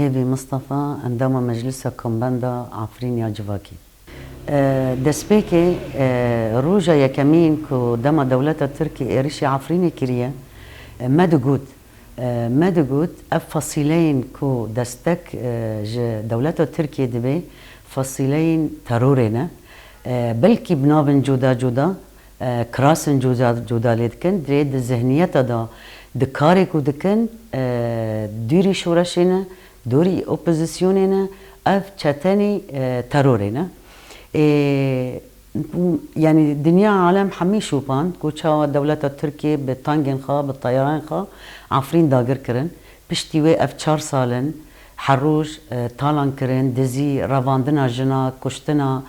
هيفي مصطفى انضم مجلسكم بندا عفرين يا جواكي دسبيكي روجا يا كمين كو دما دولة تركي إريشي عفريني كريا ما دقوت فصيلين كو دستك دولة تركيا دبي فصيلين ترورنا بلكي بنابن جودا كراسن جودا ليدكن دريد الذهنية دا دكاري كو دكن دوري شورشنا دوري اوبوزيسيوننا اف تشاتاني ترورنا يعني دنيا عالم حمي شوبان كوتشا دولة تركيا بالطانجن خا بالطيران خا عفرين داگر كرن بشتي وي اف 4 سالن حروج طالان كرن دزي رواندنا جنا كشتنا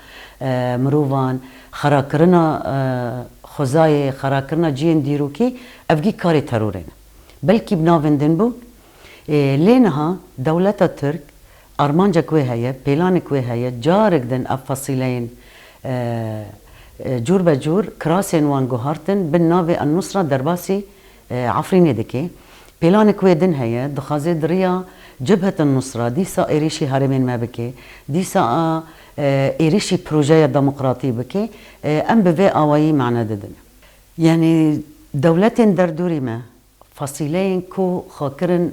مروفان خراكرنا خزاي خراكرنا جين ديروكي افجي كاري ترورنا بلكي بنافندن بو لينها دولة الترك أرمانجا كوي هيا بيلان كوي هيا جارك دن أفصيلين جور بجور كراسين وان جوهارتن بالنافي النصرة درباسي عفريني دكي بيلان كوي دن هيا دخازي دريا جبهة النصرة ديسا إيريشي هارمين ما بكي ديسا إيريشي بروجيا ديمقراطي بكي أم بفي آوائي معنا ددن يعني دولتين دردوري ما فصيلين كو خاكرن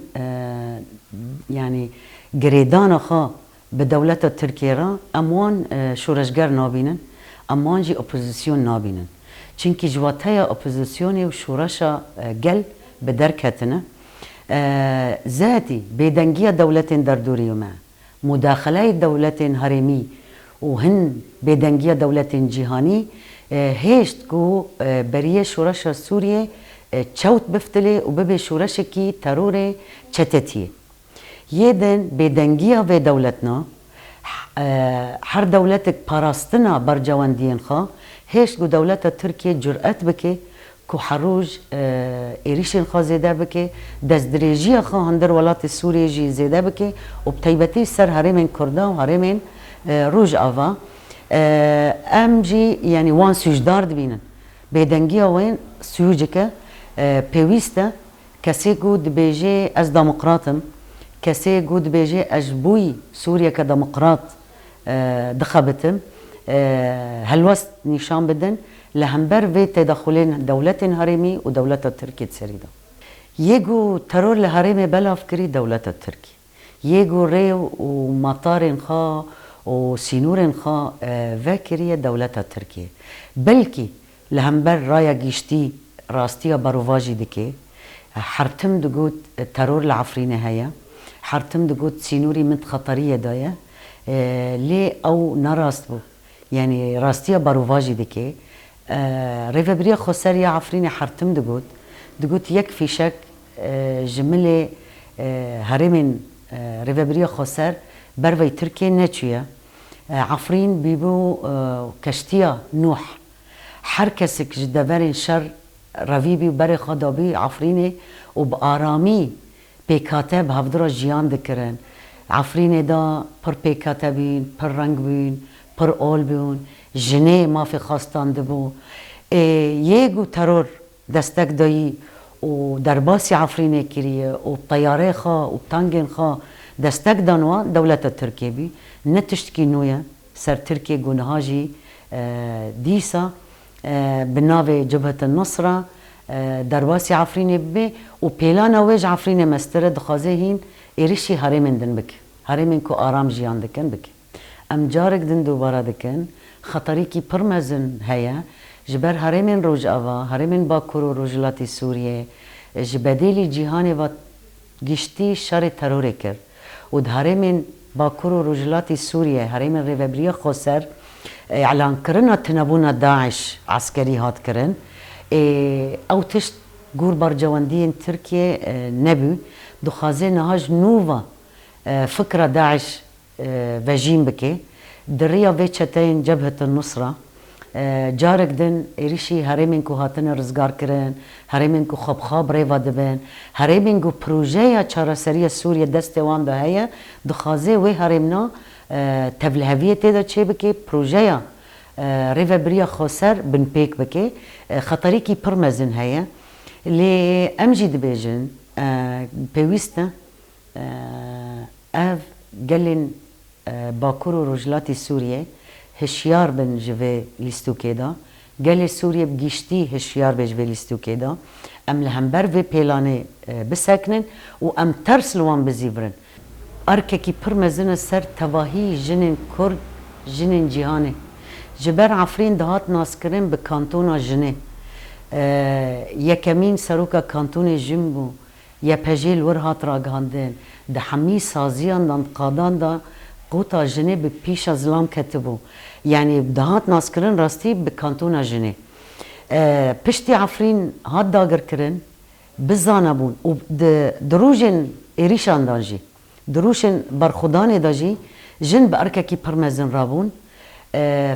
يعني جريدانا خا بدولة تركيا اموان شورشگر نابينن امان جي اوبوزيسيون نابينن چونكي جواتايا اوبوزيسيوني وشورشا جل بدركتنا ذاتي بيدنجية دولتين دردوري ما مداخلة دولتين هرمي وهن بيدنجية دولتين جهاني هيشت كو بريه شورشا سوريا تشوت بفتلي وببي شورشكي تروري تشتتي يدن بدنجية في دولتنا هر دولتك باراستنا برجوان دين خا هيش جو دولة تركيا جرأت بكي كو حروج إيريشن خا زيدا بكي دزدريجية خا هندر ولات السوري جي زيدا بكي وبتيبتي سر هرمين كردا وهرمين روج آفا ام جي يعني وان سوجدار دبينن بدنجية وين سوجكه بيويستا كسي قود بيجي از ديمقراطم كسي قود بيجي اجبوي سوريا كديمقراط دخبتم هلوست نشان بدن لهمبر في تدخلين دولة هرمي ودولة التركي تسريدا يجو ترور لهرمي بلا فكري دولة التركي يجو ريو ومطار خا وسينور خا فاكرية دولة التركي بلكي لهمبر رايا جيشتي راستيا باروفاجي دكي حرتم دقوت ترور العفرينة هيا حرتم دقوت سينوري من خطرية دايا ليه أو نراستبو يعني راستيا باروفاجي دكي ريفابريا خساريا عفرينة حرتم دقوت يكفي شك جملة هرمين ريفابريا خسار بروي تركيا ناتشويا عفرين بيبو كشتيا نوح حركسك جدبرين شر رویبی بر خدابی عفرینه و بآرامی پیکاته به هفدرا جیان دکرن عفرینه دا پر پیکاته بین پر رنگ بین پر آل بین جنه ما فی خواستان دبو یگو ترور دستک دایی و درباسی عفرینه کریه و طیاره خوا و تانگین خوا دستک دانوا دولت ترکیه بی نتشتکی نویا سر ترکیه گونهاجی دیسا بناوي جبهة النصرة درباسي عفريني بي وبيلانا ويج عفريني مسترد خازيهين إيريشي هرمين دن بك هرمين كو آرام جيان دكن بك أم جارك دن دوبارا دكن خطريكي برمزن هيا جبر هرمين روج آوا هرمين باكورو روجلاتي سوريا جبديلي جيهاني و گشتي شر تروري كر ود هرمين باكورو روجلاتي سوريا هرمين ريفابريا خسر اعلان کرنا تنبونا داعش عسكري هات کرن او تشت گور برجواندين تركيا نبو دخازي نهاج نوفا فكرة داعش فاجين بكي دريا فيتشتين جبهة النصرة جارك دن إريشي هرمين كو هاتن رزقار کرن هرمين كو خبخاب ريفا دبن هرمين كو بروجيا چارسرية سوريا دستوان ده هيا دخازي وي هرمنا تبلهویه تیدا چه بکی پروژه ریوابریا خسر بن پیک بکی خطری کی پرمزن هیا لی امجد بیجن پیوسته اف قلن باكور و رجلاتي سوريا هشيار بن جوي ليستو كيدا قال سوريا بجيشتي هشيار بجوي ليستو كيدا ام لهمبر في بيلاني بسكنن و ام ترسلوان بزيفرن ارككي برمزن سر تواهي جنن كرد جنن جيهاني جبر عفرين دهات ناسكرين بكانتونا جنه يكمين سروكا كانتوني جنبو يا بجيل ورهات راغاندين ده حمي سازيان دان قادان دا قوتا جنه ببيش ازلام كتبو يعني دهات ناسكرين راستي بكانتونا جنه پشتی عفرین هات داگر کرن بزانه بون و دروژن ایریشان داجی دروژن برخودان داجی جن به ارککی پرمزن رابون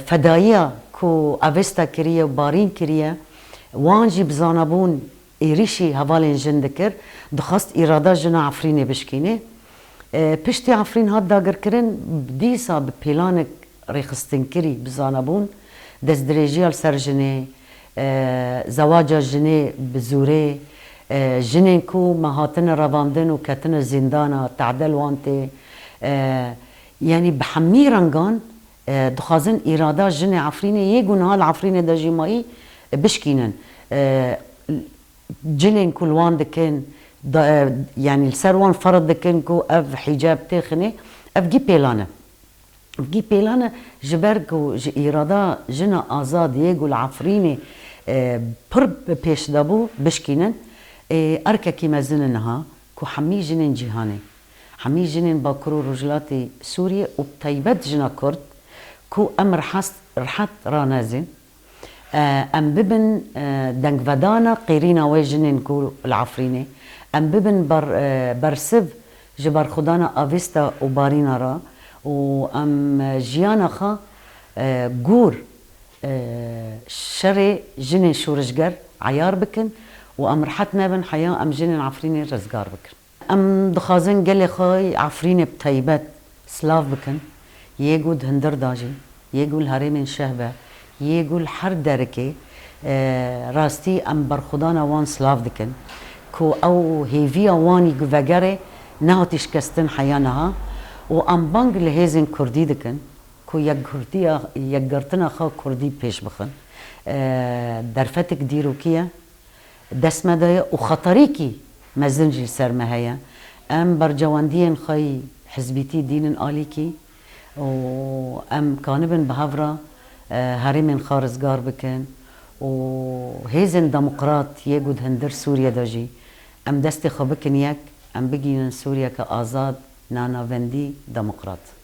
فدایه کو اوستا کریه و بارین کریه وانجی بزانه بون ایریشی حوالین جن دکر دخواست ایرادا جن عفرینه بشکینه پشتی عفرین هات داگر کرن دیسا به پیلانک ریخستن کری بزانه بون دست دریجیال سر جنه زواج جنه بزوره جنين كو مهاتن رواندن وكتن زندانا تعدل وانتي يعني بحمي رنگان دخازن إرادا جن عفريني يجون هال عفريني دا جماعي بشكينن جنين كل وان دكين يعني السروان فرض دكين كو اف حجاب تخني اف جي بيلانا جي بيلانا جبركو إرادا جنا آزاد يجول عفريني پر پیش دابو بشکینن ارککی مزننها کو حمی جنین جهانی حمی جنین باکرو رجلاتی سوریه و بتایبت جنا کرد کو ام رحت رانازین ام ببن دنگ ودانا قیرینا وی جنین کو العفرینه ام ببن برسب جبر خدانا آویستا و بارینا را و ام جیانا خا گور شري جنين شورشجر عيار بكن وام رحت ما بن حياه ام جنين عفريني رزقار بكن ام دخازن قال لي خاي عفريني بتيبات سلاف بكن يقول هندر داجي يقول هرمين شهبه يقول حر دركي راستي ام برخدانا وان سلاف دكن كو او هيفيا واني جوفاجري نهاتش كستن حيانها وام بانج لهيزن كردي دكن کو یک کردی یک گرتنا خا کردی پیش بخن درفتك دیروکیه دست مدایه و خطری کی مزنجی سرمهیا ام برجواندین خای حزبیتی دین آلی کی و ام کانبن بهورا هرمین خارزگار بکن و هیزن دموقراط یگود هندر سوریا داجی ام دست خبکن یک ام بگینن سوریا که آزاد ناناوندی دموقراط